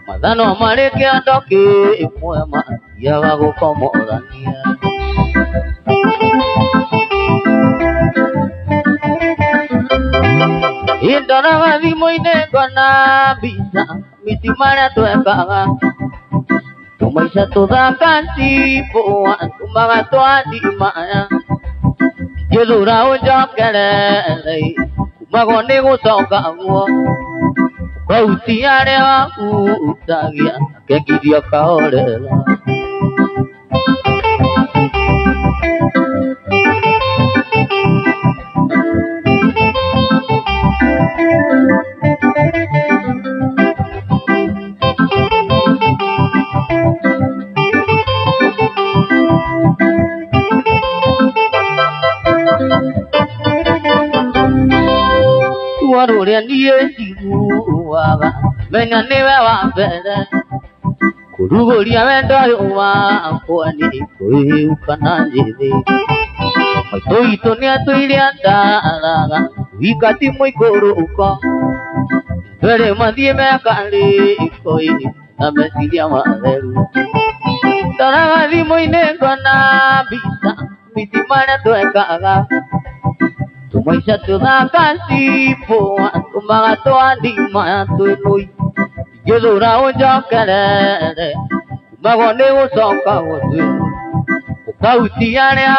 Madano mareke adoke Mwema yawago como Dania Indora wazi moine kona bisa Mitimara tuekaga Tumaisa toda kanti Poa tumaga toa di maya Yelura ojo kere Kumagone gusoka uo Kautiare wa utagia Kekiria kaorela Waruria niye siruwaga Menya niwe wa mbere Kuruguria wendo wa kwani Kuiuka na njithi Maito ito ni atuiria ndaraga Wikati muikuru uko Mbere mathie mekari Ikoi na mesiria matheru Ndaraga thimo-ini ngona mbica Mitimare twekaga Tumaisha tuthaka cipo Tumaga twandima twinui Ingĩthũra ũnjokerere Kumagwo nĩ gũcoka gũtwĩnu Ũkautia arĩa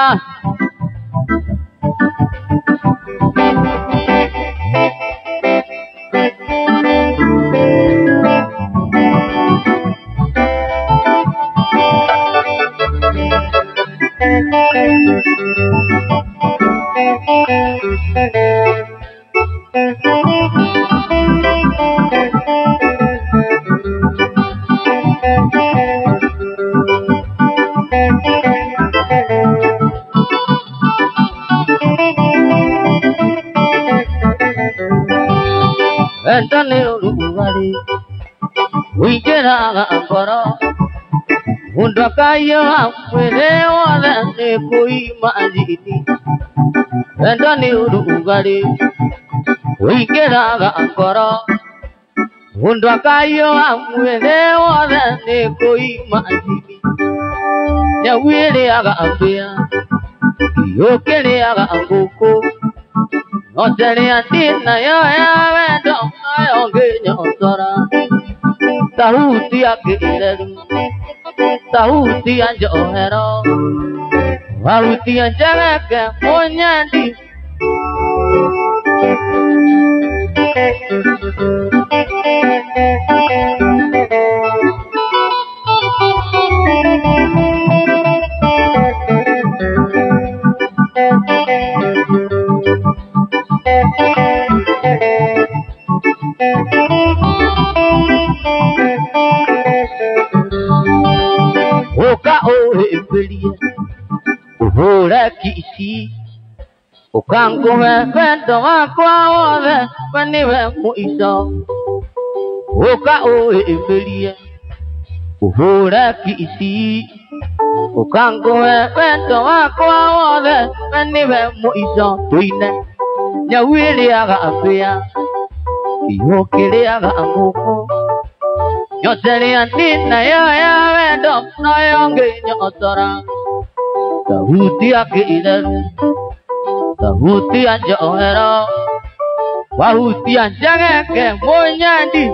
Entane urugari Wingeraga ngoro Mundu akaiya mwere wothe kuima njini Entane urugari Wingeraga ngoro Mundu akaiya mwere wothe kuima njini Nyawiriaga mbia Yukiriaga nguku Noteria tina yo ya wendo Ayo nginyotora Tahuti ya kireru Tahuti ya njohero Wahuti ya njegeke Munyandi Oka ohebelie Uhura kisi Ukanguhe wendo wakwa wothe Waniwe muico Oka ohebelie Uhura kisi Ukanguhe wendo wakwa wothe Waniwe muico Tuine Nyawiriaga mbia Yukiriaga nguku Nyoteria nina yo ya wendo Nayo nginyotora Tahuti ya kireru Tahuti ya njohero Wahuti ya njegeke Munyandi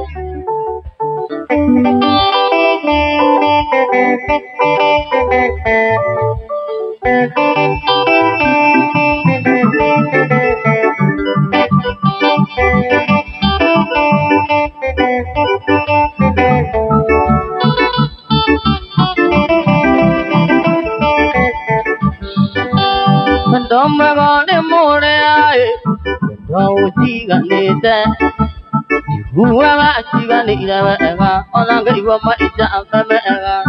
Ndomagone more ae Ndaujiganite Ihuwa machiganire wega Ona ngaiwa maisha akamega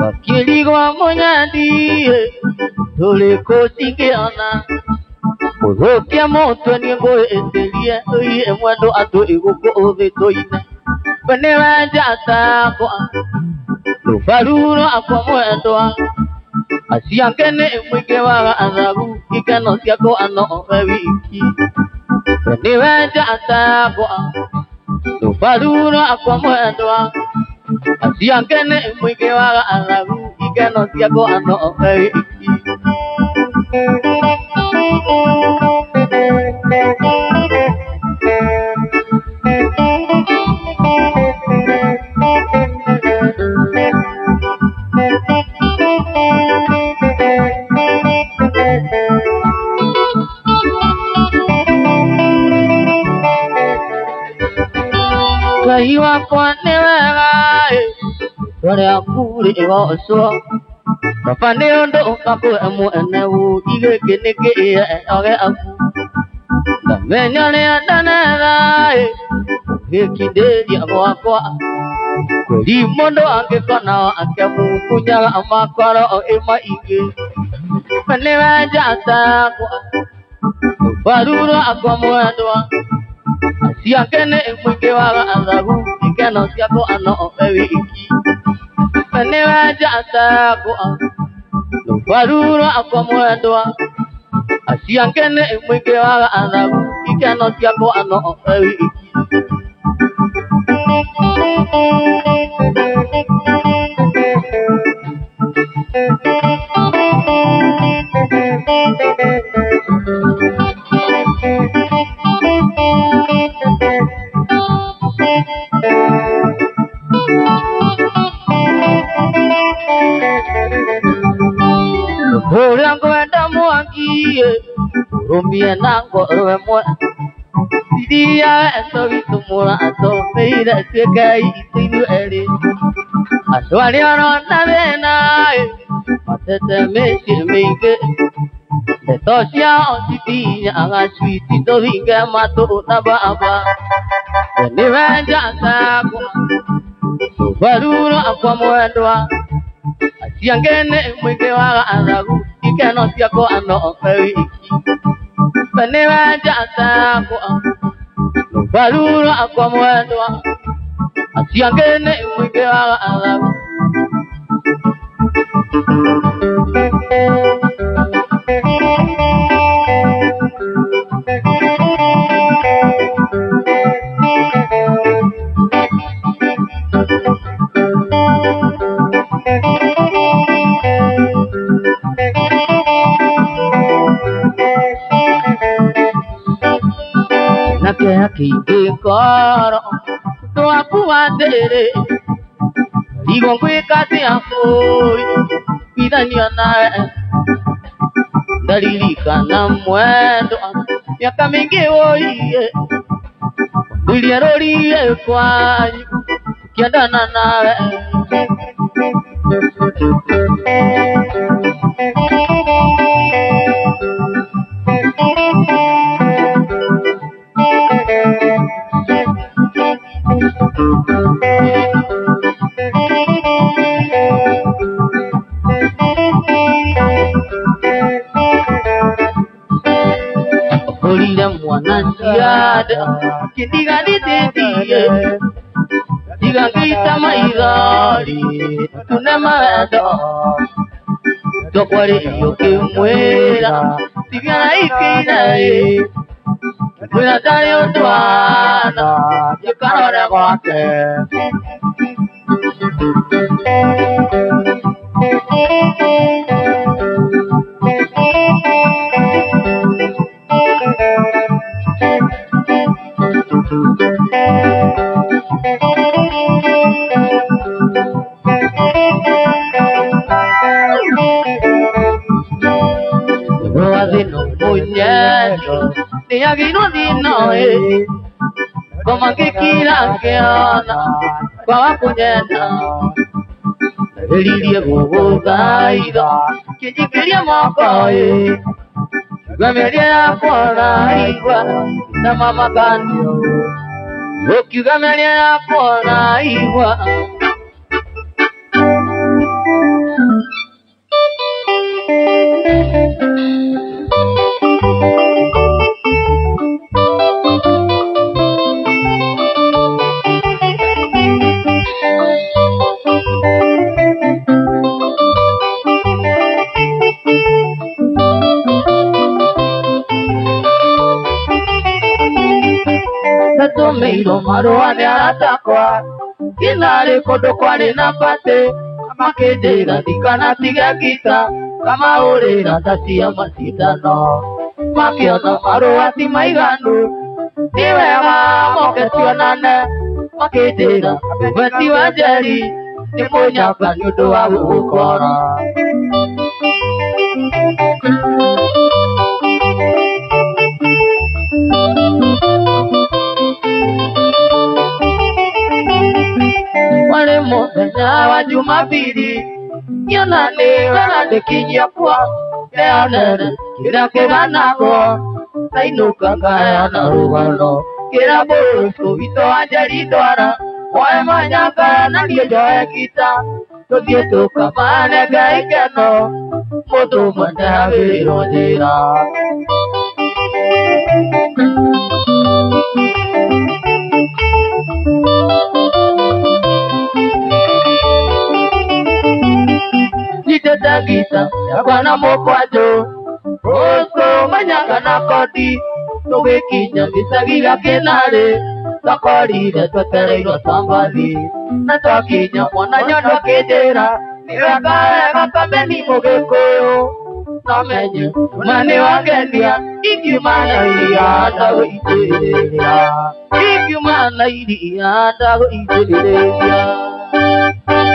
Wakirigwa Munyandi Tuliko singiona Muthũkia mũtwe nĩ ngwĩtĩrie Ũiye mwendwa andũ igũkũ ũthĩtũine We nĩwe njata yakwa Rũbaru rwakwa mwendwa Aciake nĩ mũingĩ wa athagu Ikeno ciakwa no we wiki We nĩwe njata yakwa Padura kwa mwendwa asiangene mwingi wa alagu igeno siako ano Iwa kwa newega wale akuri woso kapande ondo kako emu enewu ige keneke oge aku menyane adanera gekidedi abakwa kweli mondo ange kona akemu kunyaga amakwaro ema ige panewa jata kwa baruro akwa mwendwa asiangene mwingi wa alagu igeno siako ano ewi iki panewa jata kwa baruro akwa mwendwa asiangene mwingi wa alagu igeno siako ano ewi iki Orang kuenda muangi, rumia nangko remua. Dia esobi tumula aso meida sekai itu eri. Aswali orang nabena, matete meshi mege. Tetosia ositinya angaswi tito hingga matu naba apa. Ini menjata aku, baru aku muendwa. Asiangene mwingi wa alagu igeno siako ano ewi iki panewa jata ako baru ako mwendwa asiangene mwingi wa alagu Kiki koro to aku adere digo kwe kati afoi pidania na dalili kana mwendo miaka mingi oiye uliarori kwa kiandana nawe Kini gani tetiye, diga kita maidari, tunamado. Dokwari yoke muera, diga ikinae, muna tani otwana, yukanore kwake. Niagino dino como que quiera que ana kwa kunyenda elirie gugaida que quería mokoe gameria kona igwa na mama kandio okigameria kona igwa Andĩkĩirwo marũa nĩ arata akwa Kinarĩ kũndũ kwarĩ na mbate Makĩnjĩra ndikanatige ngita Kamahũrĩra ta cia macindano Makĩona marũa ti maiganu Nĩ wega moke tuonane Makĩnjĩra Beti wa Njeri Nĩ mũnyaka nĩ ũndũ wa gũgũkora Warĩ mũthenya wa Jumapili Nyonanĩra ndĩkinyia kwa Nĩonere kĩrĩa kĩganagwo Nainũka ngayana rũgano Kĩrĩa mũrũcũ witũ wa Njeri ndwara Oe manyanga na niĩ njoe ngita Tũthiĩ tũkamanenge ikeno Mũndũ ũmwe ndehagĩrĩrwo njĩra Nyitĩte ngita yakwa na mũkwanjũ Ũcũ manyanga na kondi Tũgĩkinya gĩcagi gĩa Kĩnarĩ Twakorire twetereirwo ta mbathi Na twakinya mwana nyondo akĩnjĩra Nĩ wega Kameni Mũgĩkũyũ Namenye na nĩ wangenia Ingiuma na iria ndagũitĩrĩria Ingiuma na iria ndagũitĩrĩria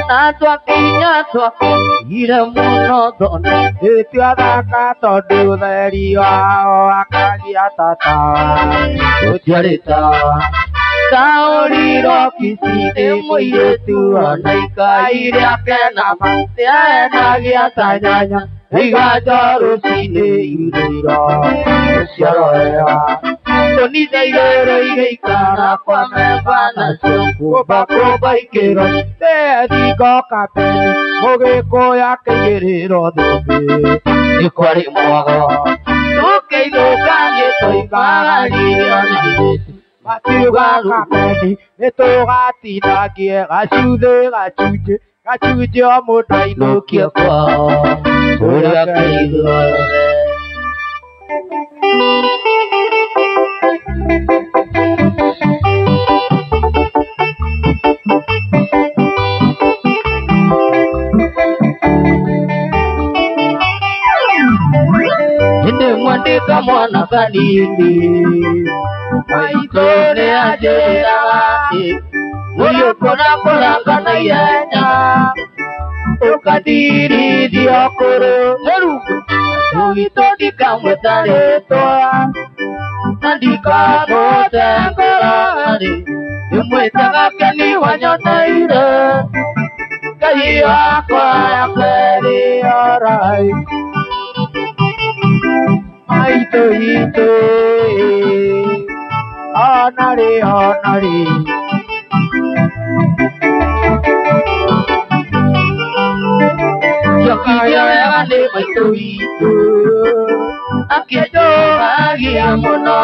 Na twakinya twakire mũno thoni Twathaka tondũ ũtheri wao akagia ta tawa Gũtiarĩ tawa Taũrirwo kici-inĩ mũirĩtu Onaikai rĩake nama Nĩahenagia ta nyanya Iganjo rũcinĩ irĩro Rũciaro wega Tũnitha igĩrĩ igĩikara kwa memba nacio Kũmba ikĩro Nĩthingo Kameni Mũgĩkũyũ akĩigĩrĩrwo thũmbĩ Nĩ kwarĩ mwago Tũkĩinũka nĩtũikaragĩria na irĩti Makiuga Kameni nĩtũgatindangie gacuthĩ Gacunjĩ o mũndũ ainũkie kwao Ũrĩa kĩigua Ndĩmwandĩka mwana kanini Maitũ nĩanjĩraga Ũyũ kũrakũranga na ihenya Ũkandirithia kũrũ Mũrungu Tũgitũ ndikamwĩta rĩtwa Na ndikamũtengera Ndĩmwĩtaga Keni wanyoneire Ngai wakwa ya kerĩ orai Maitũ itũ Onarĩ Yokiria wega nĩ maitũ witũ Akĩnjũragia mũno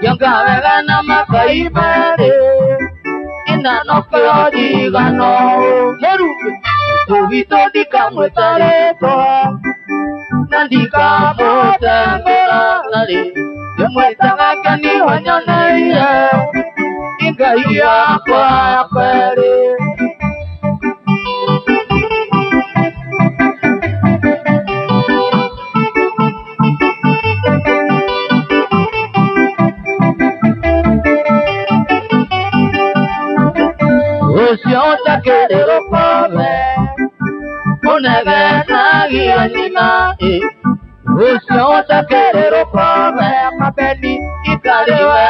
Kĩonga wega na makai merĩ Inano kĩo njigano Mũrungu Maitũ witũ ndikamwĩta rĩtwa Na ndikamũtengera Ndĩmwĩtaga Keni wanyoneire Ngai wakwa ya kerĩ Ũcio ũtakĩrĩ gũkome Ũnegenagia nyina Ũcio ũtakĩrĩ gũkome Kameni ikarĩ we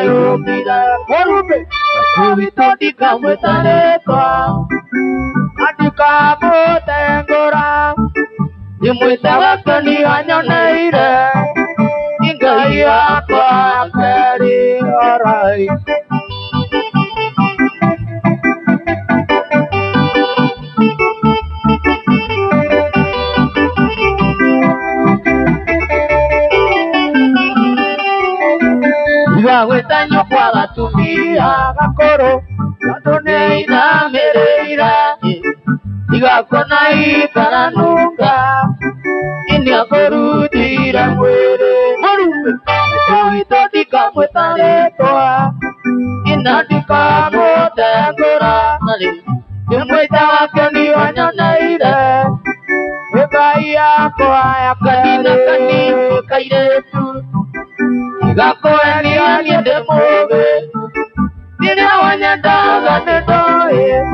yũmire Mũrumbe Maitũ witũ ndikamwĩta rĩtwa Na ndikamũtengũra Ndĩmwĩtaga Keni wanyoneire Ngai wakwa ya kerĩ orai Gwĩta nyũkwa gatumia gakũrũ Tondũ nĩinamĩrĩire Igakona ikaranunga Nĩakũrutire mwĩrĩ Mũrumbe Maitũ witũ ndikamwĩta rĩtwa mari Mwita wake ni wanyoneire Ibai yakwa ya kanina kanini kairetu Igakoe ni aniende muge Nire wanyendaga nidoe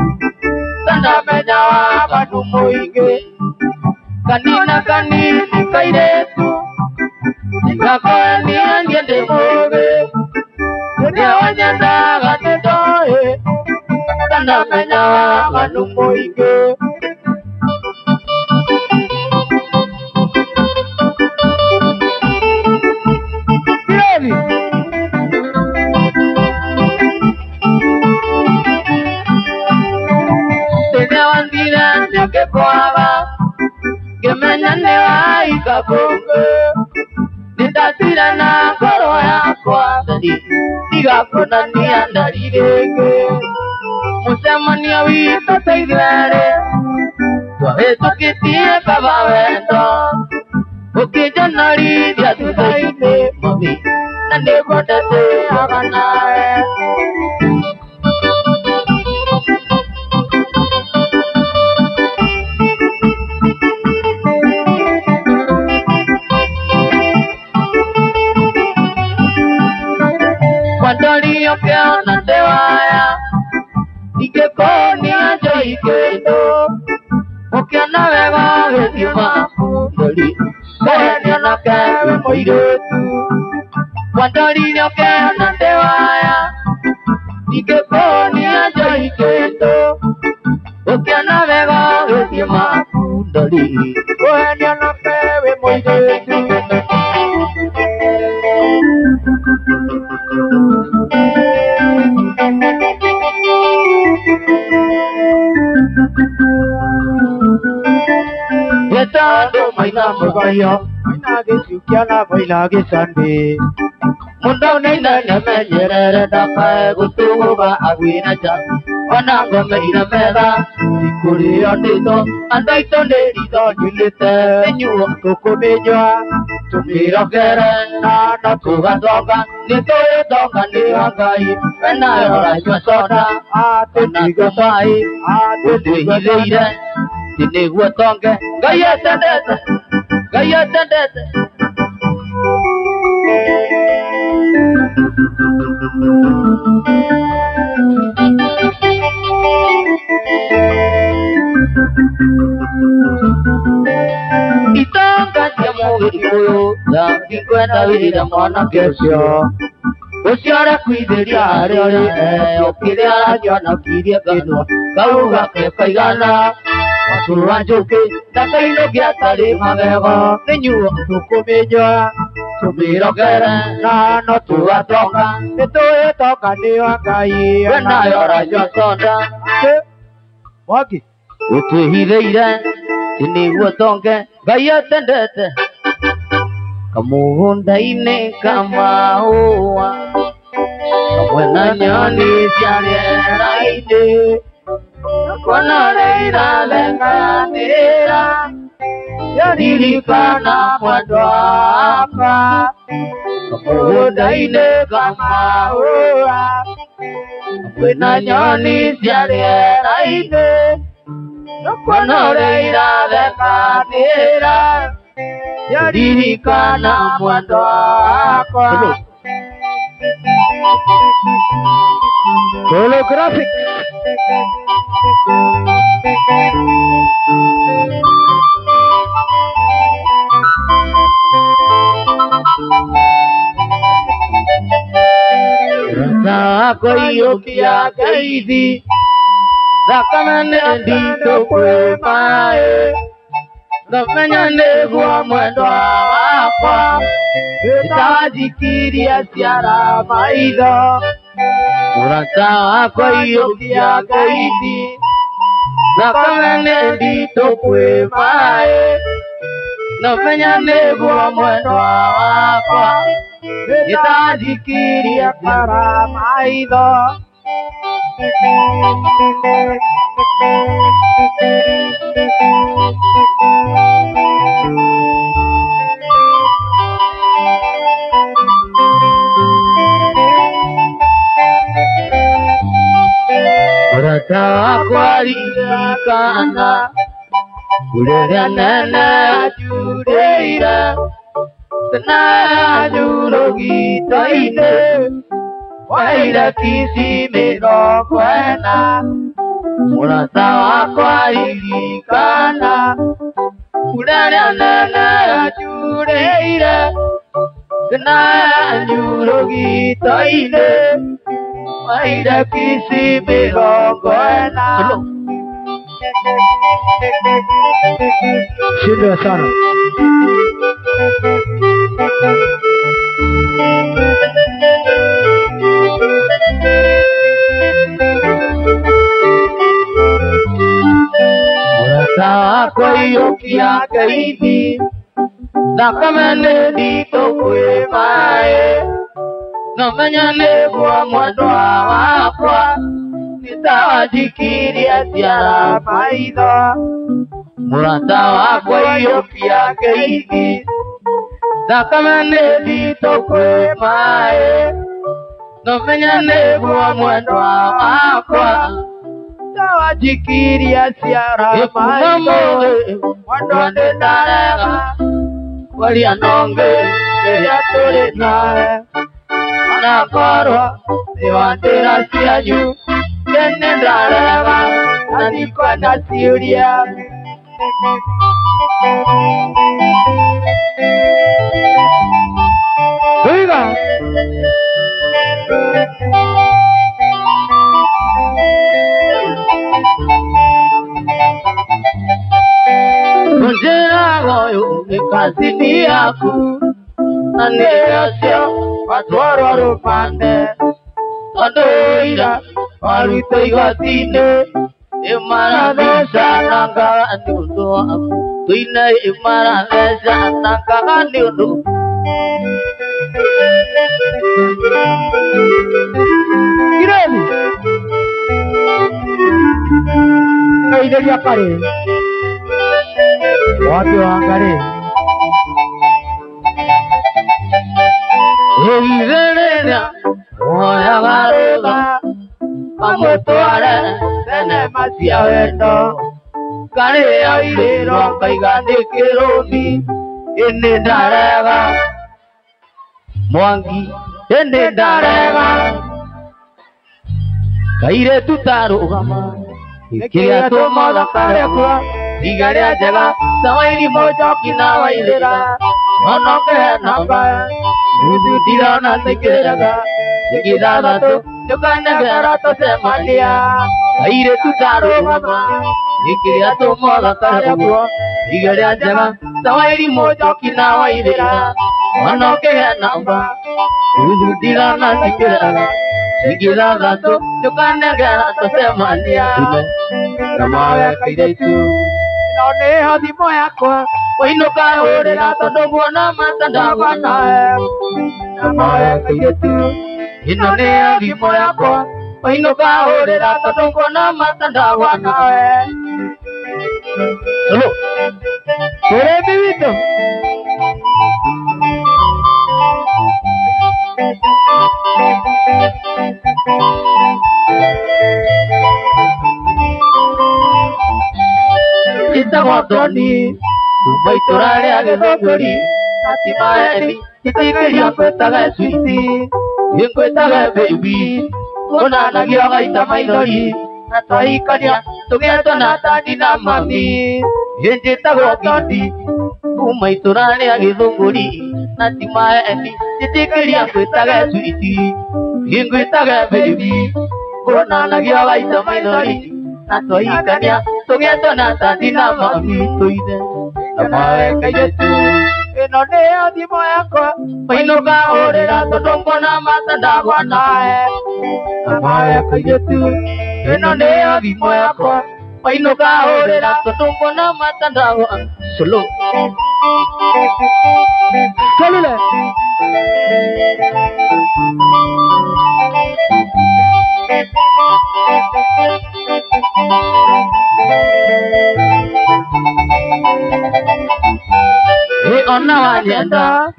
Tanda menya wa bandu muingi Kanina kanini kairetu Igakoe ni aniende muge Nire wanyendaga nidoe Tanda menya wa bandu muingi que coaba que me nane y capoque ni tatira na coro ya cuadri diga con ni andarige musamani avita taigare tu que tiene cabavento porque yo nari dia tu taime mami nande botate aganae Yo que no te vaya y que ponía yo y que no porque no me va a ver más pudori que no que me moriré tú cuando yo que no te vaya y que ponía yo y que no porque no me va a ver más pudori que no que me moriré tú Yetando maina magayo, maina ke sukyana baila ke sande. Mundau naina neme nyerere dakai gutu ba agwina cha. Onango meina mega, sikuri ondito, andai tonde rito dilite. Enyu koko mejoa, tumiro kere na na tuga doga, nito doga ni agai. Pena yora soda, tunigo sai, tunigo Tini gua tongke, gaya tendete, gaya tendete. Itongka tiamu ikuyo, yang dikwenda vida mwana kesyo. Usiara kuideria ariori, okiria jana kiria kino, kauga ke kaigana. Suranjoke, takaino gyatari magego, nenyu tukumeja, subiro kere, na no tuatoka, etoe toka ni wakai, wena yora josonda, waki, utuhireire, tini uotonke, gaya tendete, kamuhunda ine kama ua, kamwena nyani siarera ine, Konoreira lenganera Yadirikana mwadwaka Kamudaine kama ua Wena nyoni siarera ine Konoreira lenganera Yadirikana mwadwaka Holographic Rasa koyo kia kaidi Rakamane dito kwe mae Gafanyane gua mwendo wakwa Itajikiri ya siara maido Rasa koyo kia kaidi Rakamane dito kwe mae Gafanyane gua mwendo wakwa Itajikiri ya siara maido Murata kwaririkana Ureria nene ajureira Tena ajurogitaine Waira kisi mirongo ena Murata kwaririkana Ureria nene ajureira Tena ajurogitaine Waira kisi mirongo ena Shida sana Murata koyokia kaidi Nakamene dito kwe mae Namanyane kwa mwadwa wakwa Nitawajikiri atiara maidha Murata wakwa yopia keidi Nakamene dito kwe mae Namanyane kwa mwadwa wakwa Nitawajikiri atiara maidha Mwadwa ndarega Wali anonge Eya tole nae Anakorwa Ewantera siyanyu Kene ndarega Nanikwa nasiuria Oiga Njera goyo Nikazini yaku Naneasya Watwara rupande Todoira Waruto igatine Imara desa Nanga Andiundo aku Tuina imara desa Nanga Andiundo Kireli Kaide dia pare Watu wangare Evidencia Oya garoga Amotoare Tene masia vendo Kare airero Kaigande keroni Ene darega Mwangi Ene darega Kaire tutaroga ma Ikia tomoda kare kwa Igare ajega Sawairi mojo kina wailera Onoke namba Udu tirana sekeraga Sekirada to Jokana gara to semalia Aire tutaro mama Ikia to moda kare kwa Igare ajega Sawairi mojo kina wailera Onoke namba Udu tirana sekeraga Sekirada to Jokana gara to semalia Ramawe kaidetu None hadi moya kwa Wainoka ore la todogona matanda wana Namae kaidetu Inone hadi moya kwa Wainoka ore la todogona matanda wana Solo Ore bibito Ita watoni Umaitorare agethongori Atimaeni Itigeria kwetaga switi Inkwetaga baby Onanagia gaita maithori Natwaikania Tugetwa na tandi na mami Injitagwo giti Umaitorare agethongori Atimaeni Itigeria kwetaga switi Inkwetaga baby Onanagia gaita maithori Natwaikania Tugetwa na tandi na mami Tuide Namae kaidetu Inone adimo yako Wainoka orera Todongona matanda wanae Namae kaidetu Inone adimo yako Wainoka orera Todongona matanda wanae Solo Salule Ona wanyenda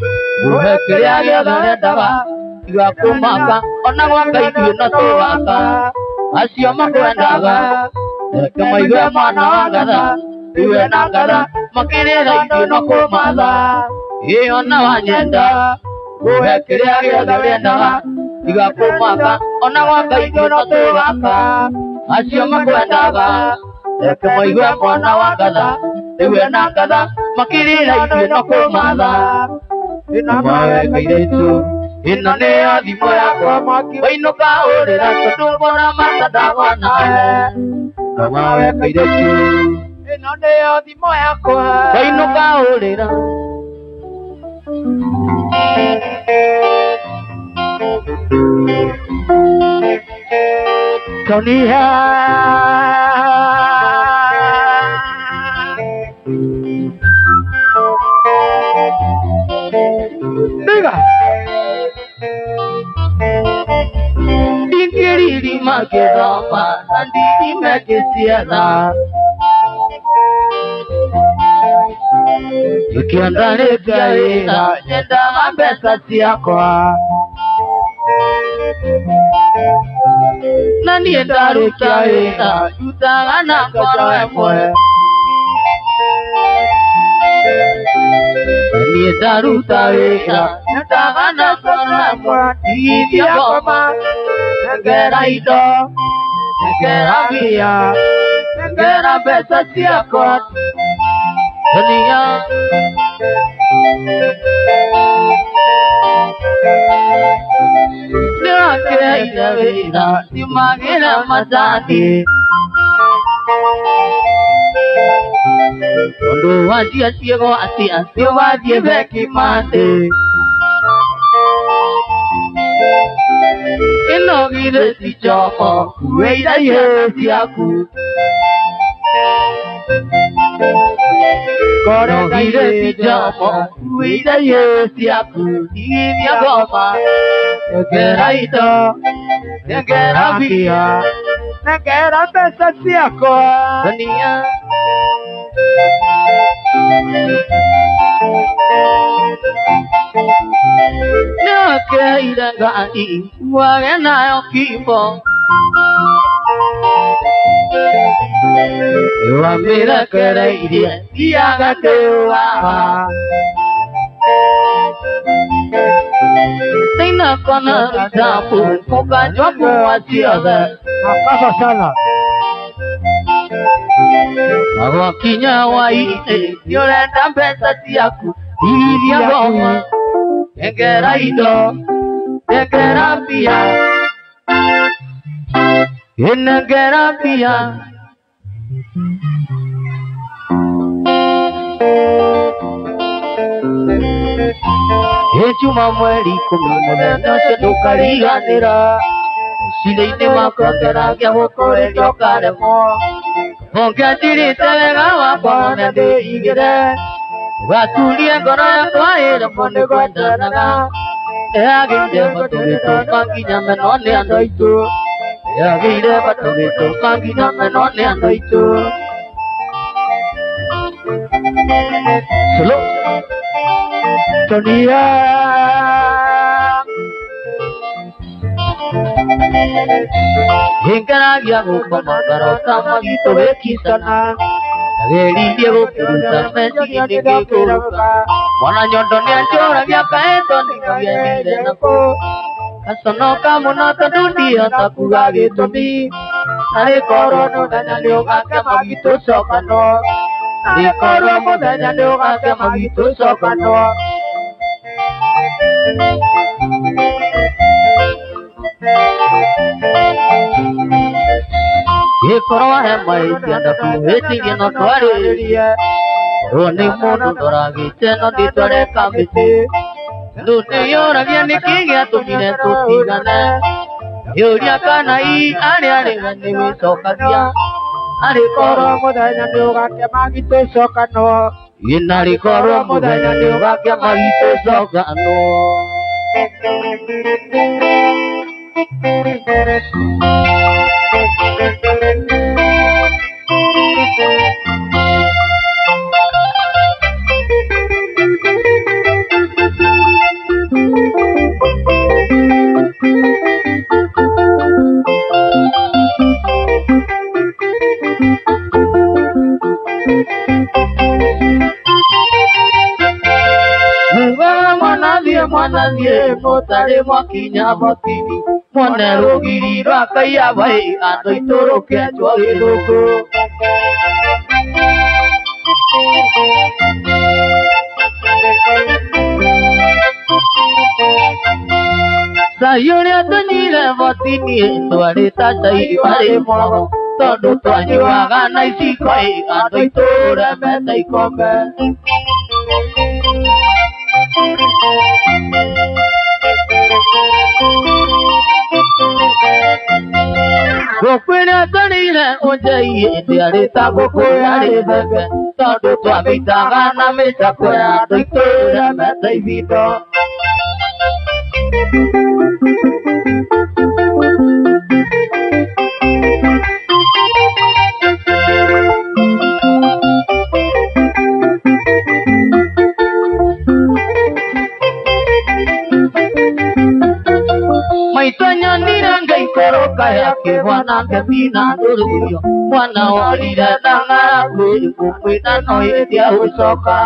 Uhe ya gada Iga kumaka Ona waka ikiyo na towaka acio makwendaga reke maigue mwana wa ngatha iwe na ngatha makirira ithuĩ no kũmatha ona wanyenda nguhe kĩrĩa gĩothe ũrĩendaga tiga kũmaka ona gwa Ngai ithuĩ no tũgaka acio makwendaga reke maigue mwana wa ngatha iwe na ngatha makirira ithuĩ no kũmatha mawe kairĩtu ĩno nĩyo thimo yakwa wainũka ũrĩra tondũ mbona matandagwo nawe na mawe kairĩtu ĩno nĩyo thimo yakwa wainũka ũrĩra Tonia Diga Dikiri makiroma Nandiri mekisiana Ikiandare kaina Nyenda mambesa siakwa Nani endaru kaina Yutagana koro emwe Nani endaru kaina Yutagana koro emwe Idia goma Negera ido Negera via Negera besa siakwa Dunia Nira ina vera Simagira matani Tondo wajia siego ati wajie veki mate Ino gire si chomo Weida yesi aku Koro gire si chomo Weida yesi aku Inya goma Negera ito Negera via Negera besa siako Dunia Nake irangani Wagena yo kifo Wambira kere irie Iaga tewa Sina kona ritapu Muka joku wasiada Makasa sana Agwa kinya wa ite Yorenda mbesa siaku Iria goma Negera ido Negera pia Negera pia Echuma mweri kumimuna Sedukariganira Sineine makongera Kia wukore nyokaremo Onge tirite wega wakwa Nende igire Watulie ngoro yakwa ira Mone gwendanaga Eagire batugito Manginya menone andũ aitũ Eagire batugito Manginya menone andũ aitũ Solo Tonia Hingaragia gukoma Garota magito bekisana Ageririe gukuruta Meciria nĩgĩkũruka Mwana nyondo nĩanjũragia kaeto Nĩgĩenire nako Gaconoka mũno tondũ ndihota kuga gĩtũmi Narĩ korwo mũthenya nĩũgake magitũcokano Narĩ korwo mũthenya nĩũgake magitũcokano Gĩkorwo he mahĩtia ndakuhĩtirie no twarĩrĩrie Rũni mũndũ ndoragĩte no ndĩtwareka mĩtĩ Ndũ nĩyũragia nĩkĩ gĩatũmire tũtigane Yũria kana arĩa rĩwe nĩwĩcokagia Narĩ korwo mũthenya nĩũgake magitũcokano Narĩ korwo mũthenya nĩũgake magitũcokano Nanie motare mwakinya motini Mone rugiri rwakaiya vai Ando itoroke chwa githuku Sayuria tanyire motini Twari tatai pare mo Tondu twanyuaga na icikoi Ando iture meta ikombe Gokwira tanire unjai Ndiari taguku yari bebe Tondu twabitaga na micakwe Ando iture meta ibindo Maitanya niranga ikoroka yake Mwanange mina nuruyo Mwana walire nangara kuri Kumwina noidia usoka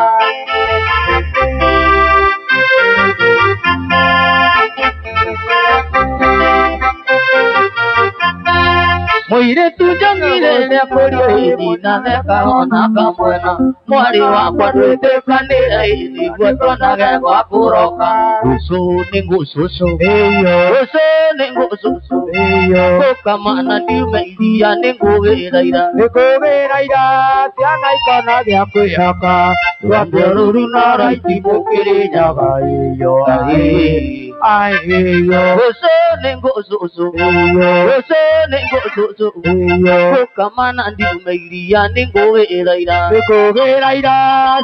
Mwire tujamire Nekorio hini na neka ona kamwena Mwari wakwa duete kanira hini Gwetona gego akuroka Gusu ni ngususu Gusu ni ngususu Kukamana niume iria ni ngugiraira Siana ikona gya kwihaka Rwambioruru na raiti mukiri nyaga iyo Gusu ni ngususu Gusu ni ngususu Kukamana ndiume iria ni ngugiraira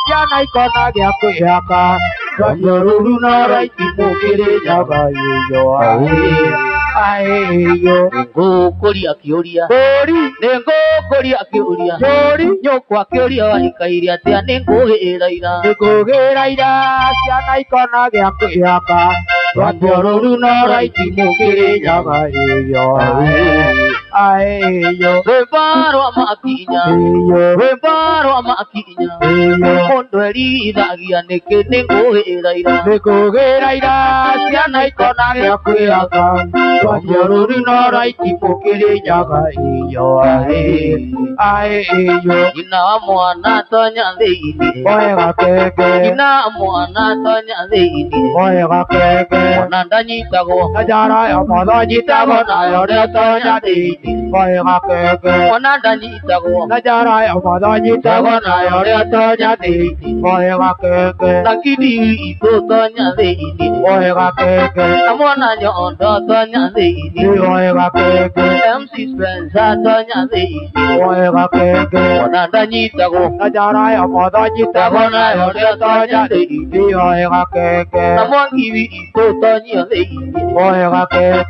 Siana ikona gya kwihaka Rwambioruru na raiti mukiri nyaga iyo Nengo koria kioria Nengo koria kioria Nyokwa kioria waikairia Tia nengo geraira Siana ikona gya kwihaka Rwambioruru na raiti mukiri nyaga iyo Wembarwa makinya Mondo erithagia niki nengo geraira Siana ikona gya kwihaka Rwambioruru na raiti mukiri nyaga iyo Ina wa mwana tonya thiini Ina mwana tonya thiini Mwana ndanyitagwo Najara ya mwana nyitagwo Nayo ria tonya thiini Mwana ndanyitagwo Najara ya mwana nyitagwo Nayo ria tonya thiini Lakini ito tonya thiini Na mwana nyondo tonya thiini MC Spencer tonya thiini Mwana ndanyitagwo Najara ya mwana nyitagwo Nayo ria tonya thiini Na mwangiwi ito tonya thiini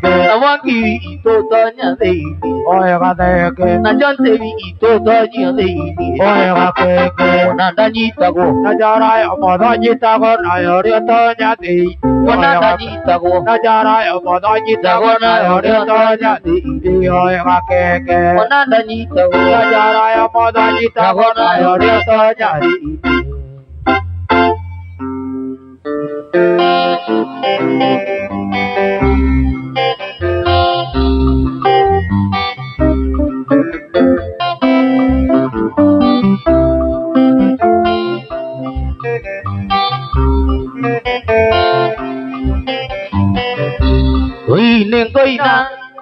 Na mwangiwi ito tonya thiini Na jontewi ito tonya thiini Mwana ndanyitagwo Najara ya mwana nyitagwo Nayo ria tonya thiini Mwana ndanyitagwo Najara ya mwana nyitagwo Nayo ria tonya thiini Mwana ndanyitagwo Najara ya mwana nyitagwo Nayo ria tonya thiini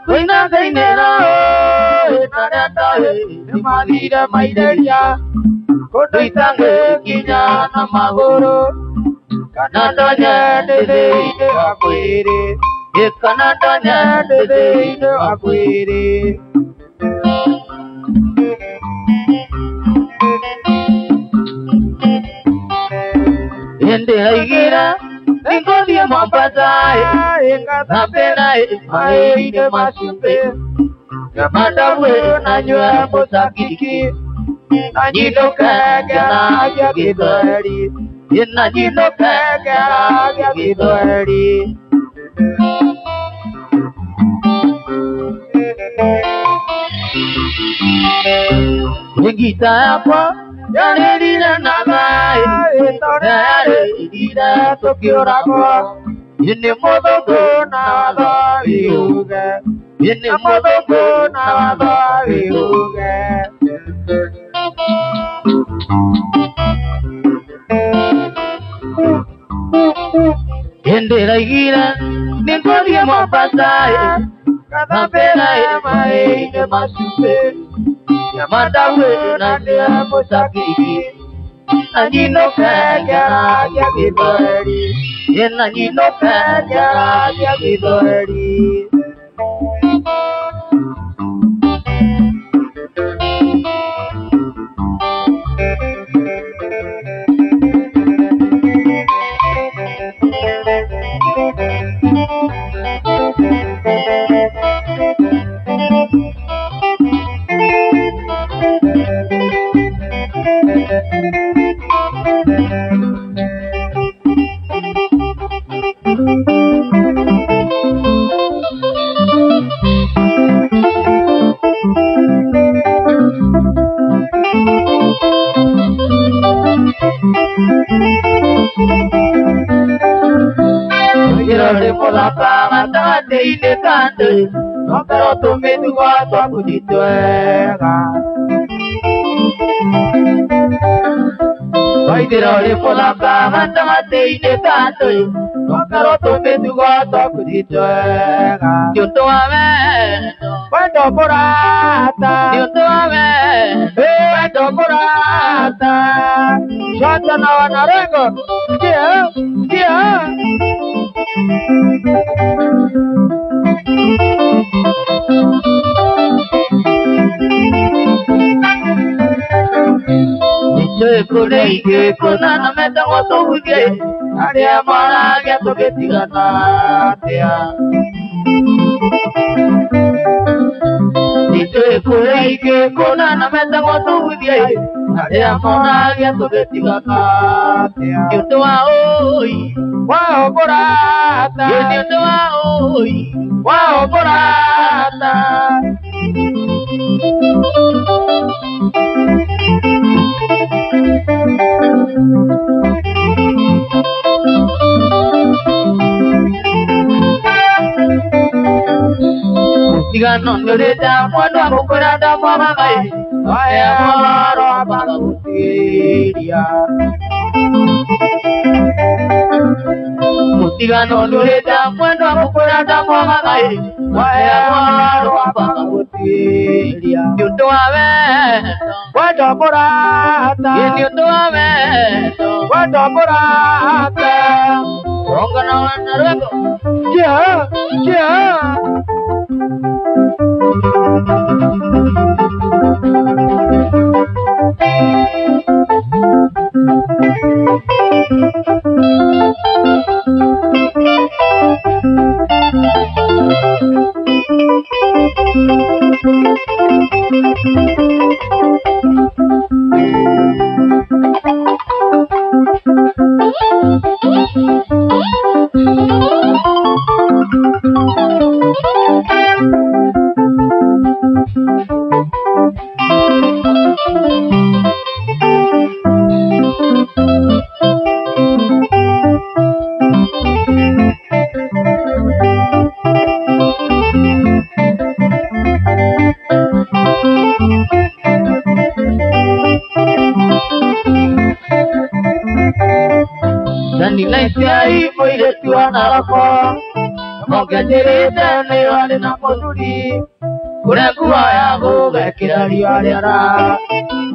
Koina kainera Nanatahe Madira maideria Kodoitange kinya na magoro Kanadanya dedeine akwere Kanadanya dedeine akwere Ende haigira Ningodia Mombasa Napena maine masumbe Madawe nanywa musakiki Nanyino kagana gidori Nanyino kagana gidori Ngita hapa Yanirira nagai Yanirira tokiorako Ini modogo na viuge. Ini modogo na viuge. Endera gira ningoria Mombasa Kapera mai ne masupe Yamadawe na dia mosakiki Anino kaya ya gidori Yen anino kaya ya gidori Ine kande, no pero tu me tu gato akujitwega. Vai tirare pola cama, tamate ine kande, no pero tu me tu gato akujitwega. Yo to ame, cuando porata, yo to ame, cuando porata. Shanta na wanarengo, yeah. Niche kule ke kona na meta wato uge ari amara ge to ke tigana tia Niche kule ke kona na meta wato uge ari amara ge to ke tigana tia Yuto wa oi wa oborata Yuto wa oi wa oborata Tiga non doreta mano amukura da mama mai aya maro abanga utiria Tiga non doreta mano amukura da mama mai aya maro abanga utiria Yuto ave wado porata Yuto ave wado porata Rongana narengo yeah Nilai moire tuana lako Mogatirita ne wale na pozuri Kura kuwa ya goga kirari wale ara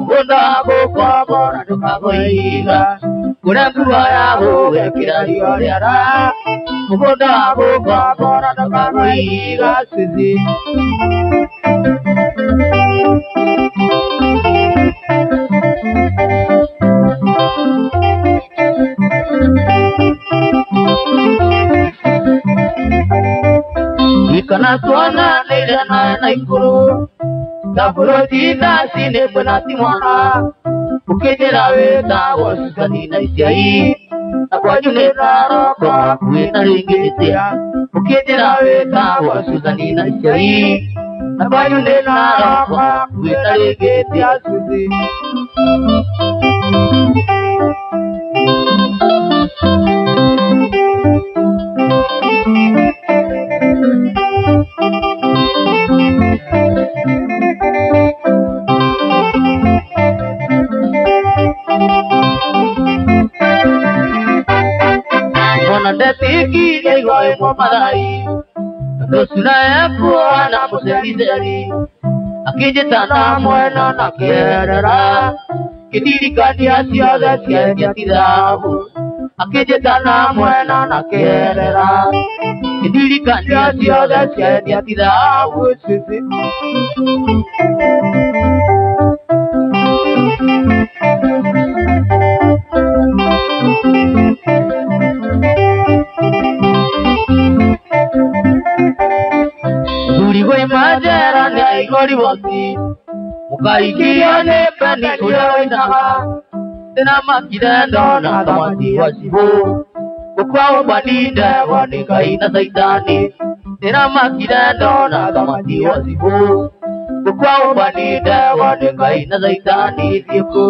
Kunda go kwa bona duka goiga Kura kuwa ya goga kirari wale ara Kunda go kwa bona duka goiga Sisi Ikana tuana nila na ikuru Kapuro jina sine penati mwana Ukejera weta wasukani na isiai Nakwa junera roko kuena ringitia Ukejera weta wasukani na isiai Nakwa junera roko kuena ringitia Susi emo madai Dosuna ekuwa na muserizeri Akijitana mwena na kerera Kidirikania siyaga siya tidabu Akijitana mwena na kerera Kidirikania siyaga siya tidabu Durigo majera ne igori bosi Mukaikia ne pani kuyainaha Tena makida dona kamati wasibu Kukwa ubanida wanika ina saitani Tena makida dona kamati wasibu Kukwa ubanida wanika ina saitani Siku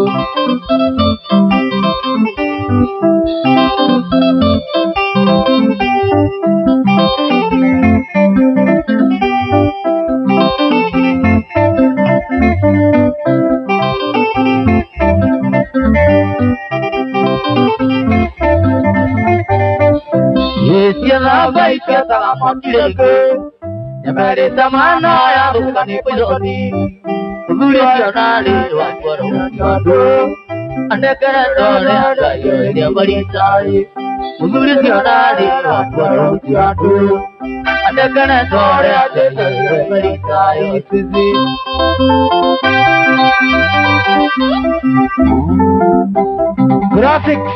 Yesiya baika tagamokireke Yamare samana ya bukani pizoni Uduri sionali wakwaro ukiwadu Andekere dole agayo ya barisai Uduri sionali wakwaro ukiwadu Andekere dole agayo ya barisai Graphics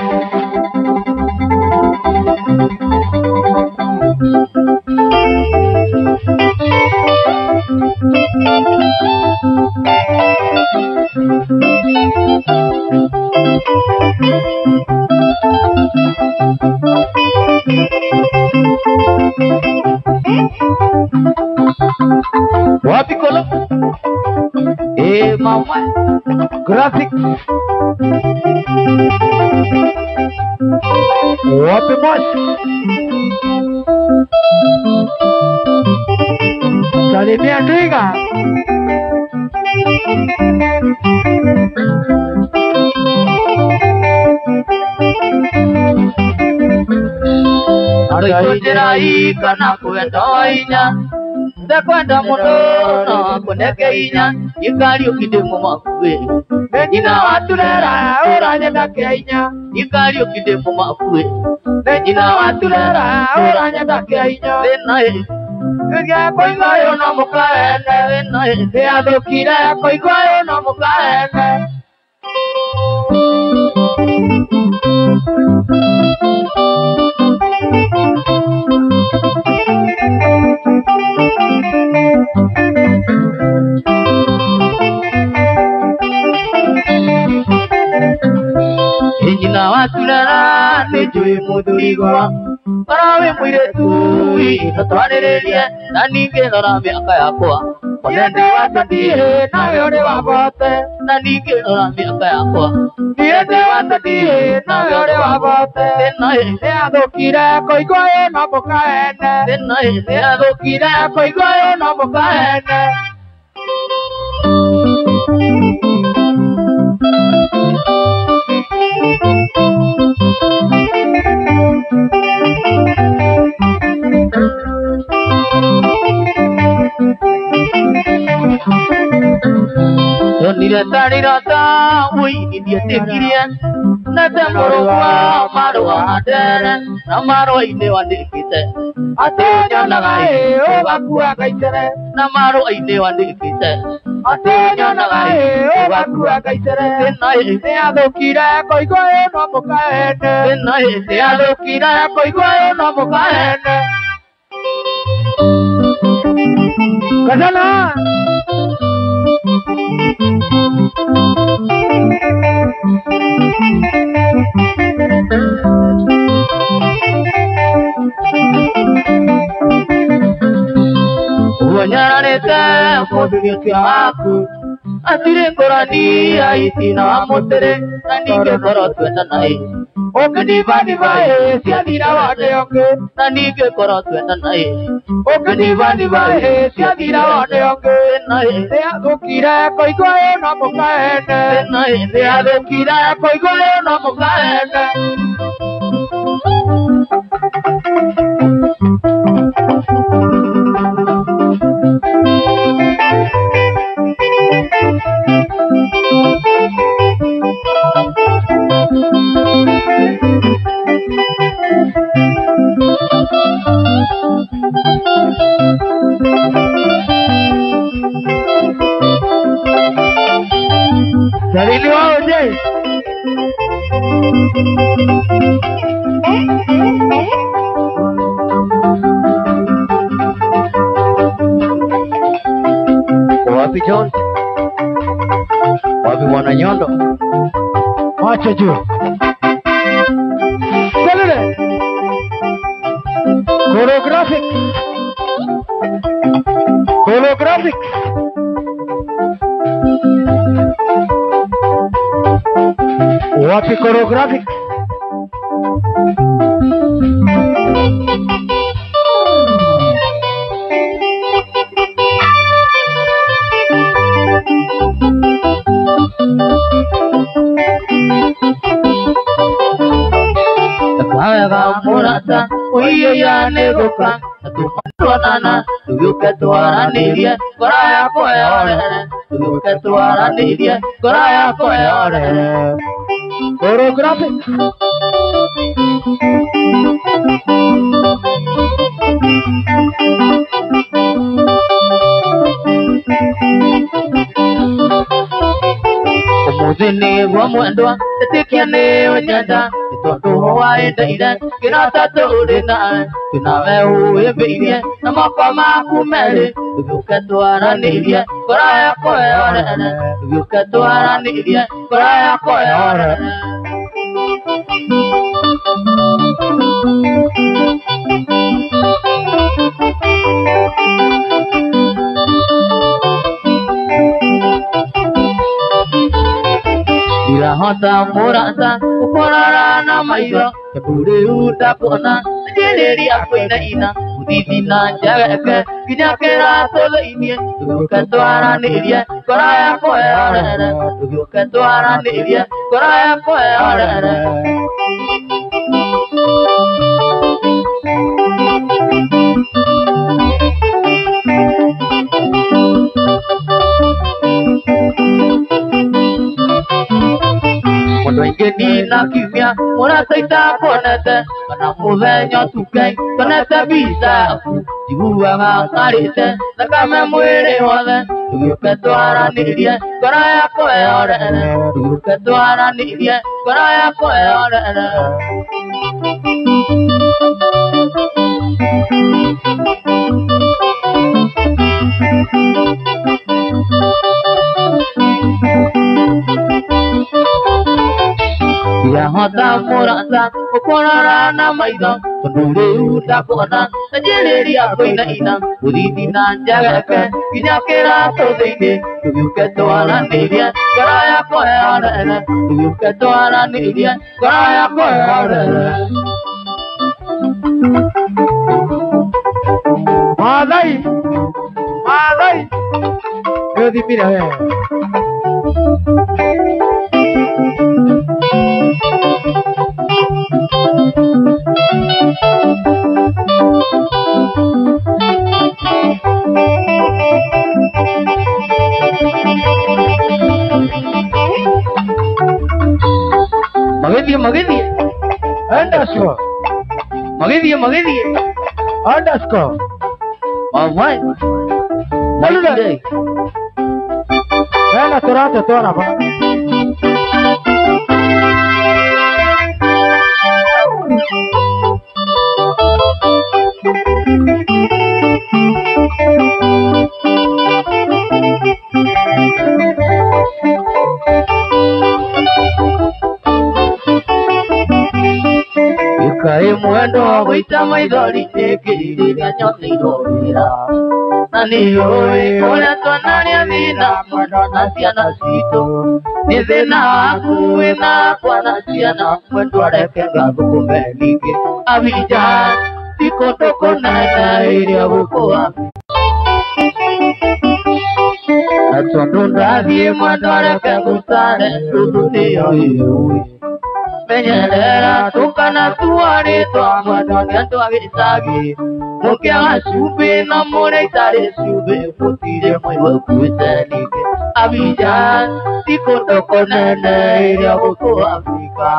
Wapi kolom? Mama Graphics Wapi bos? Salimia Twiga Arikojirai kana kuendoinya Dekwenda muno kunekeinya Yikari ukidimu makuwe Nejina watulera uranye dakeinya Yikari ukidimu makuwe Nejina watulera uranye dakeinya Venae Vya koigoyo no mukaene Venae Vya dhukire koigoyo no mukaene Ejina watulera nejui mudurigo Parawe mwiretu Inatwanererie Nanige nora miaka yakwa Niende watadie nawe ore wabote Nanige nora miaka yakwa Niende watadie nawe ore wabote Tenae Neathukire koigoe no mukaene Tenae Neathukire koigoe no mukaene Niretarata ui indietekirie Natemurugwa marwa adere Namaro ine wandikite Atenya nagae obakua kaisere Namaro ine wandikite Atenya nagae obakua kaisere Tenae Neathukire koigoe no mukaene Tenae Neathukire koigoe no mukaene Kazana Uwanyaranete Kodugeti haku Atire korani Aitina wamotere Nanige korotweta nai Okani bani bae Siadira wade onge Nanige korotweta nai Okani bani bae Siadira wade onge Nai Neathukire koigoe no mukaene Nai Neathukire koigoe no mukaene Salini wao je. Wapi John? Wapi Bwana Nyondo? Wacha juu. Salini. Holographic. Wapi choreographic? Kaya murata, uye ya negoka, tumanana, tuyuketuara nidia, koraya koyore, tuyuketuara nidia, koraya koyore. Choreographic. Umuzini wa mwendwa, tetikiane onyenda, itondo wa enda kirata turina, tunawe uyebiye, namakoma kumele, tuyuketwara nidia, koraya koyore, tuyuketwara nidia, koraya koyore. Hota murasa ukorara na mayo kabure uta pona jeleri akwena ina udidina jagake kinyakera tolo inie tukatwara niria koraya koyara tukatwara niria koraya koyara. Ingeni na kimia, mura saita konete, kana muvenyo tukai, konete bisa, jibuwa ngakarite, nakame mwere wale, tuyuketwara nirie, koraya koyore, tuyuketwara nirie, koraya koyore. Ya hota murasa ukorara na maidho kundure uta kona jeleri akwena ina udidina jagake kinyakera todeine tuyuketwara niria koraya koyore tuyuketwara niria koraya koyore. Madai Yodi mira Magedi underscore Magedi underscore Mamai Lalu deh Mana tora apa Kai muendo wita mai dori teki nyoti dorira Nani oi kona tonani amina madona siana sito Nizena kuena kwana siana mwendware kenga kukumelike Abija tiko toko na iria buko api Atondunda die mwendware kengu sare Tuduni oi Menyelera tukana tuare toa madonga toa visagi Mukia sube na mone tare sube Putire mwe kuiselike Abidjan tiko toko nene iria buko Afrika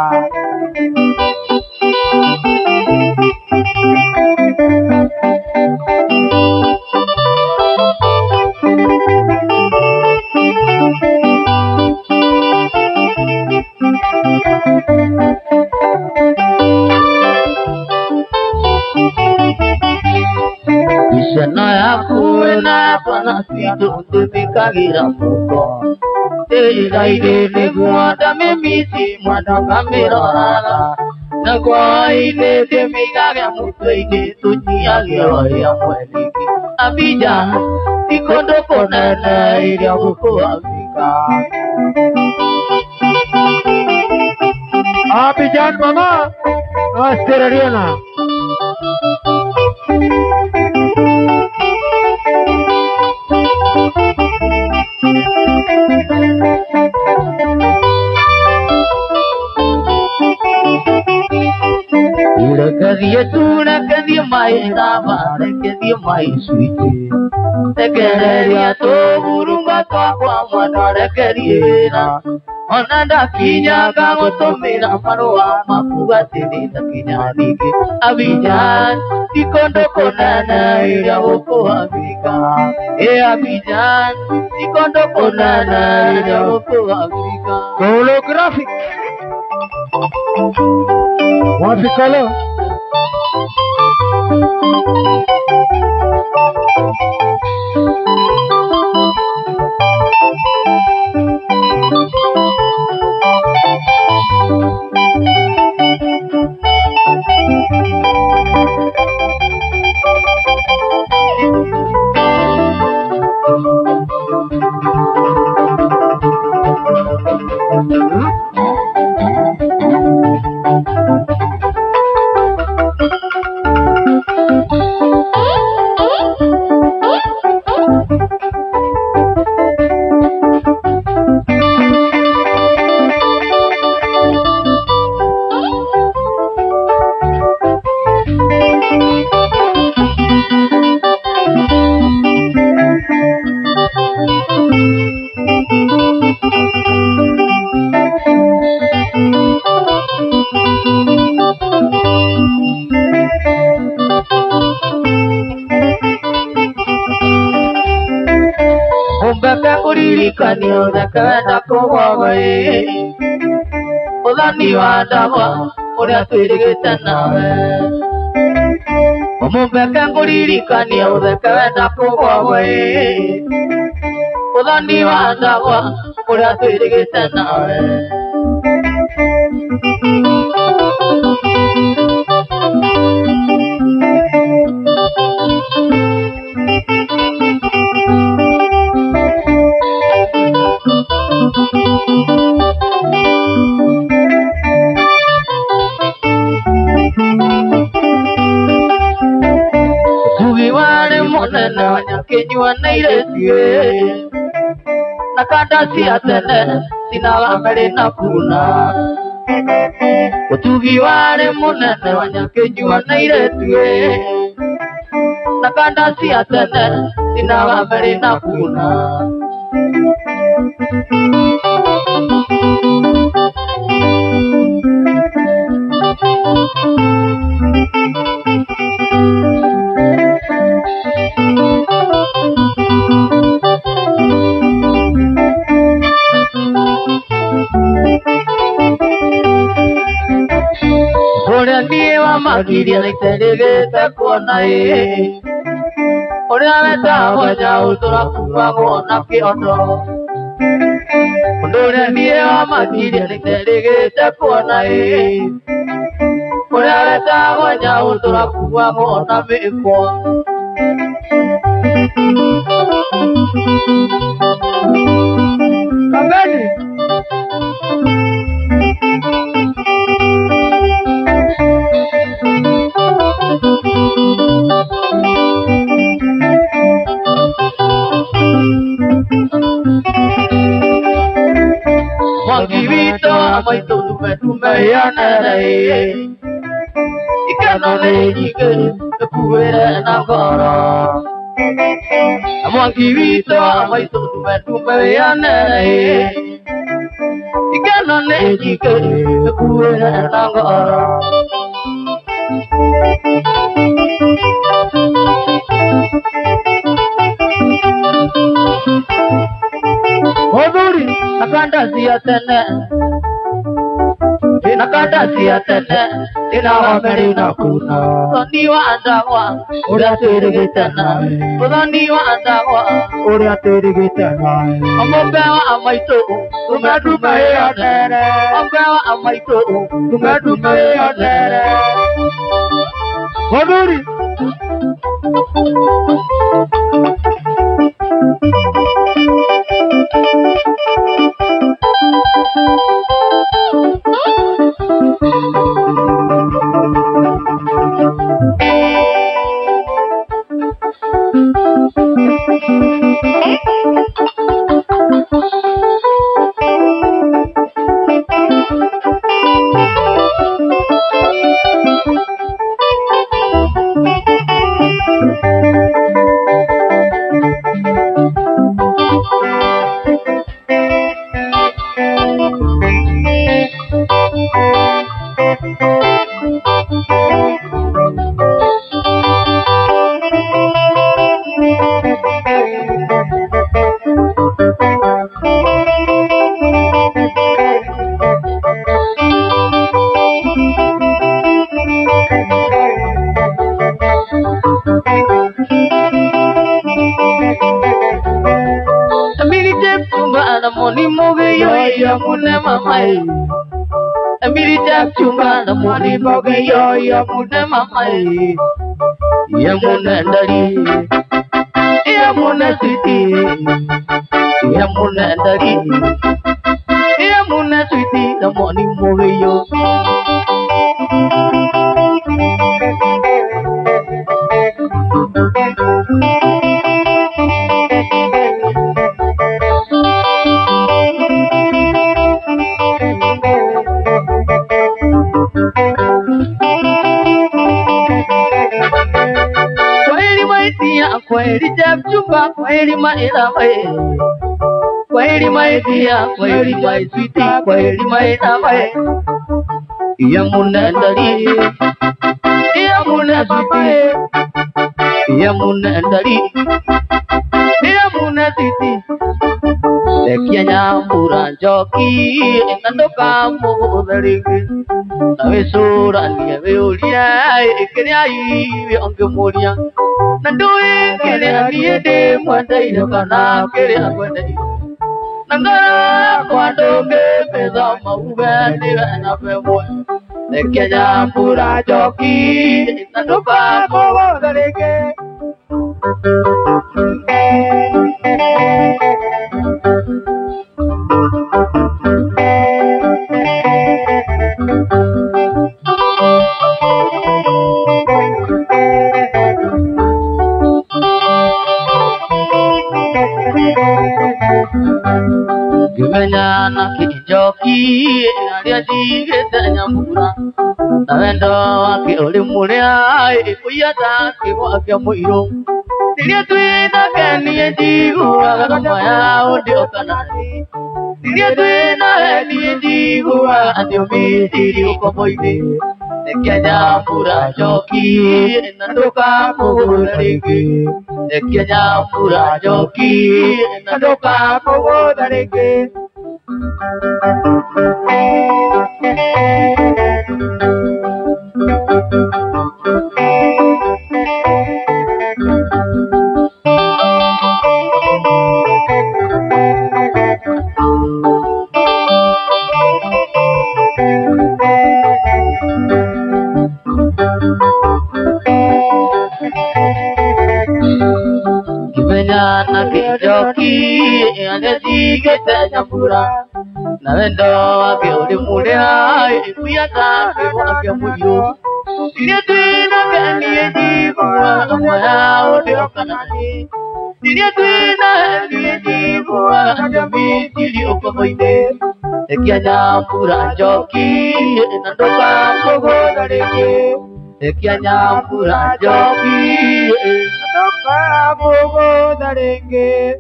Jana yaku na panasito tumikagira muko. Iraire neguada memisi mwana kamerara. Naguaine temigaga mutuine tunyagiro ya mweliki. Abidjan, tikondo konana iria buko Afrika. Abidjan mama, Australia na. Kadiya tuna kadiya mai rama kadiya mai suite kadiya to burunga kwa mwana kadiya onanda kinya gago to mera marwa makuga tene kinya dike Abidjan tikondo konana ira woko Afrika Abidjan tikondo konana ira woko Afrika Holographic Wafikalo Kanyo da kana kowawe Olani wadawa Oda tuirige tanawe Omubeka nguriri kanyo da kana kowawe Olani wadawa Oda tuirige tanawe Kenyua naire tie nakanda siatene sinaga mbere na kuna utugi wale munene wanya kenyua naire tie nakanda siatene sinaga mbere na kuna Magiria ni terege takona Oria meta wanya utura kuwa gona kiondo Oria niwa magiria ni terege takona Oria meta wanya utura kuwa gona meko Kabeni Mangivito amaito tume ya nere Ikano le jike kuwere na goro Mangivito amaito tume ya nere Ikano le jike kuwere na goro Oduri Nakanda siya tene nakanda siatene ina wameri na kuna thoni wa andagwa uria twirigite nawe thoni wa andagwa uria twirigite nawe ombe wa amaitu tumedume yonere ombe wa amaitu tumedume yonere Waduri Chunga na moni boge yo ya mune mamai ya mune ndari ya mune sweeti ya mune ndari ya mune sweeti na moni boge yo Kweli chumba kweli maila we kweli maidia kweli mai sweetie kweli maila we ya munendari ya mune sweetie ya munendari ya mune sweetie lekia nyambura joki engandoka mudharigi nawe sura ni ulia ikenya hivi ongemulia Nandui kene aliede mwanda inokana kere akwende Nangara kwandonge peza maubeni wena pemwe Nekenya mpura joki Nandoka kowo dareke Gimenya na kijoki alia digete nyambura Nawendo wake ulimulia ikuyata kiwake muiro Nilia tuina kenie jigu agakama ya undio kanani Nilia tuina kenie jigu agandio mitiri ukomoide Nekenya mpura joki nandoka mugudarege Nekenya mpura joki nandoka mugudarege Kimenya kijoki anadigete nyambura Nawendo wake ulimulia ikuyata wake muyo Nilia tuina kenie jigu agakama ya undio kanani Nilia tuina kenie jigu agandio mitiri ukomoide Nekenya mpura joki nandoka mugudarege Nekenya mpura joki nandoka mugudarege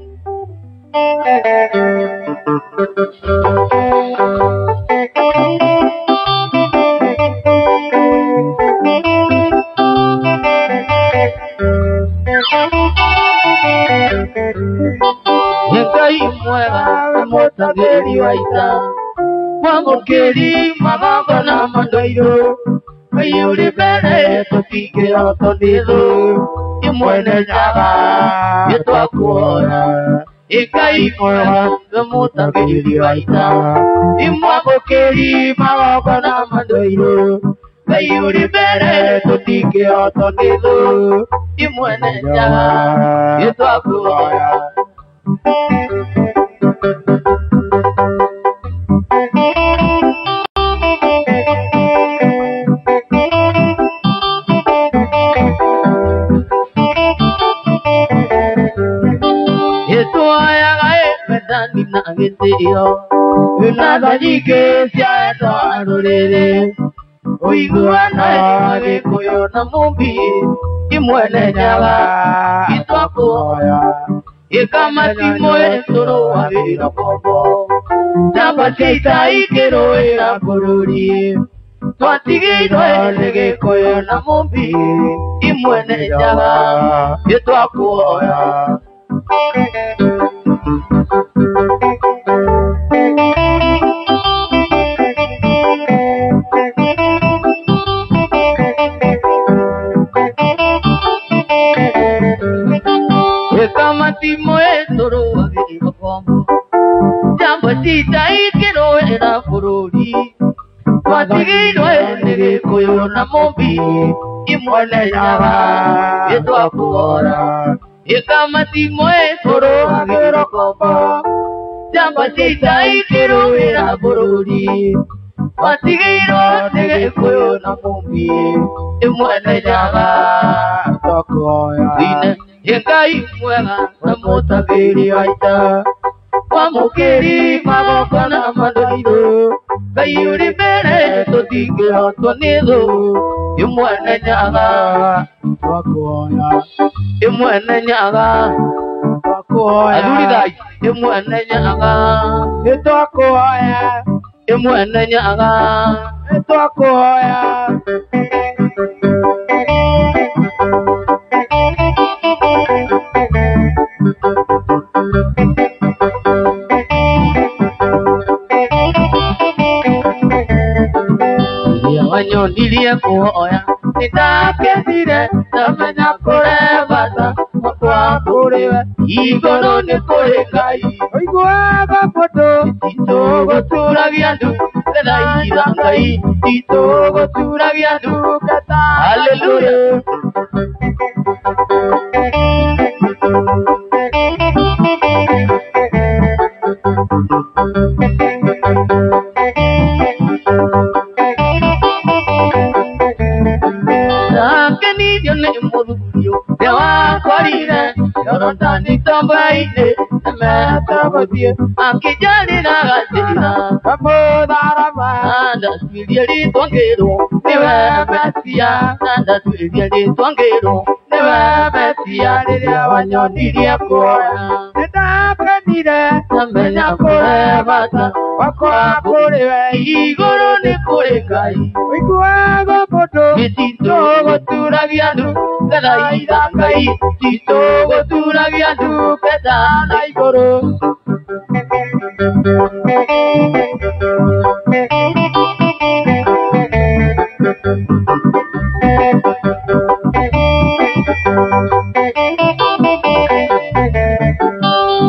Yekai mwega motageri waita Wamukiri magongona mandoiro Mayuri bere totike otonido Imwene nyaga Yetwa kuoya Ikai moya Gamutagiri waita Imwamukiri magongona mandoiro Mayuri bere totike otonido Imwene nyaga Yetwa kuoya Nina gitio Nada jike siato arurere Uiguana Gikuyo na mumbi Imwene nyaga Itokuoya Ikamati moe Suru wabira popo Tabasita ikero ira kururi Twatigiro Gikuyo na mumbi Imwene nyaga Itokuoya Ekamati moe toro wagiri kombo Jambo sita ikero era fururi Watigiro ene koyo na mombi Imwene nyaga Yetwa kuora Ekamati moe toro wagiri kombo Jambo sita ikero era fururi Watigiro ene koyo na mombi Imwene nyaga Yetwa kuora Yengai mwega na mutagiri waita Wamukiri magongona mandoiro Kayuri bere totige otonido Imwene nyaga Wakuoya Imwene nyaga Wakuoya Aduri dai Imwene nyaga Itokuoya Imwene nyaga Itokuoya Wanyo nilie kuoya Nitakesire Namenya kure bata Makwa kurewe Igoro ni kure kai Oigua bapoto Tito goturagia du Leda irangai Tito goturagia du Kata Hallelujah Yorondani tambaine Metabadia Ankijani Nagasina Amodarama Nanda Swediari Tongero Neva Messia Nanda Swediari Tongero Neva Messia Nidia Wanyo Nidia Kora Nida Kanida Namenya Kore Bata Wakwa Kore Igoro ne Kore Kai Wikua Gopoto Tito Goturagianu Kada Irangai Tito Goturagianu Kada Naigoro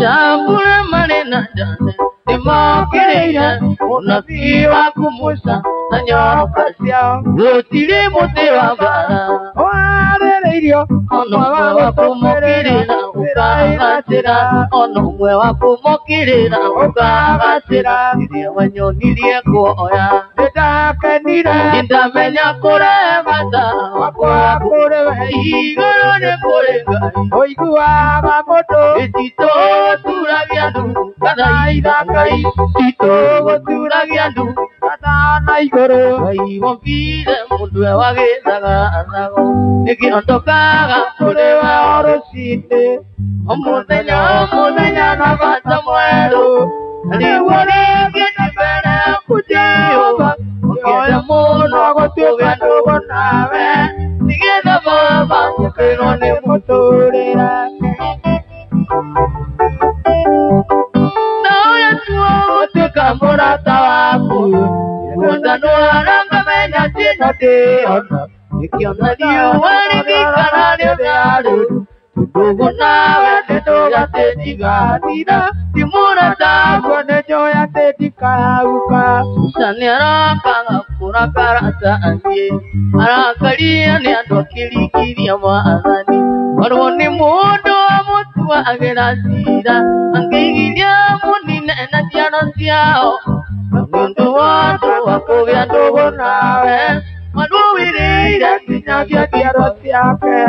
Jambura Marina Jane Demokereya Unafiwa Kumusa Nanyo Kasia Utile Mutewa Bara Oare Radio Ono Mwewa Kumokirina Ukagasira Ono Mwewa Kumokirina Ukagasira Nidia Wanyo Nidia Kuoya Nida Kanira Nida Menya Kure Bata Wakwa Kure Igoro ne Kure Gai Oigua Bamoto Tito Turagianu Kada Irangai Tito Turagianu Kada Naigoro Gai Wampire Mundue Wagezaga Anago Niki Ontokaga Kurewa Orosite Omudenya Nabata Muero Aliwale Gete Bene Kujeova Ogeda Mono Gotugendo Gonawe Nigeda Baba Kukeno Ne Motorera Naoya Tuo Tukamura tawaku Kunda nuaranga menya tina tiona Nikiona diuwani kikana niudearu Tudugu nawe nedoga tenigatira Timura tawa nejoya tenikauka Sani arapanga kurakarata anje Arakaria ni ando kirikiria maathani Warwoni mundu wa mutu wa agerasira Angigiria munine na ciana ciao Mundu watu wakuvia ndugu nawe Manuwirire kinyagia kiaro ciake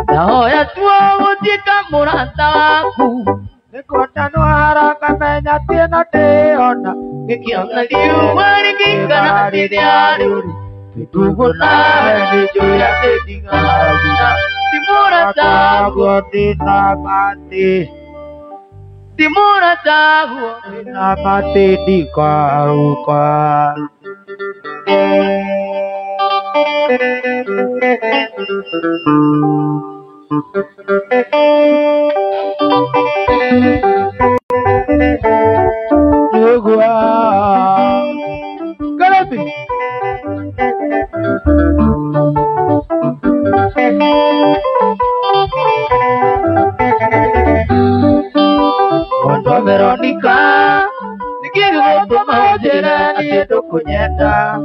Nahoya tuwa mutika murata waku Nikota nuharaka menya tina tiona Nikiona liuwari kikana tiriaru Tudugu nawe nijuya teningagira Timura tagu tinakati Timura tagu tinakati dikauka Galapi Ondo Veronica Nikigo toma ojera ni dokunyenda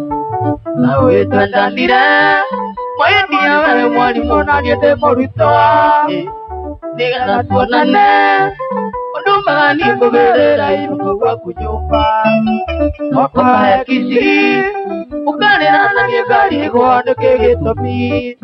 Nawe twandanire Mwendia wewe mwalimu na niete moruto Nigana tuonane Onduma ni kuberera iruko kwa kunyumba Mwaka ya kisi Ukanena na niegari kuhane kege topi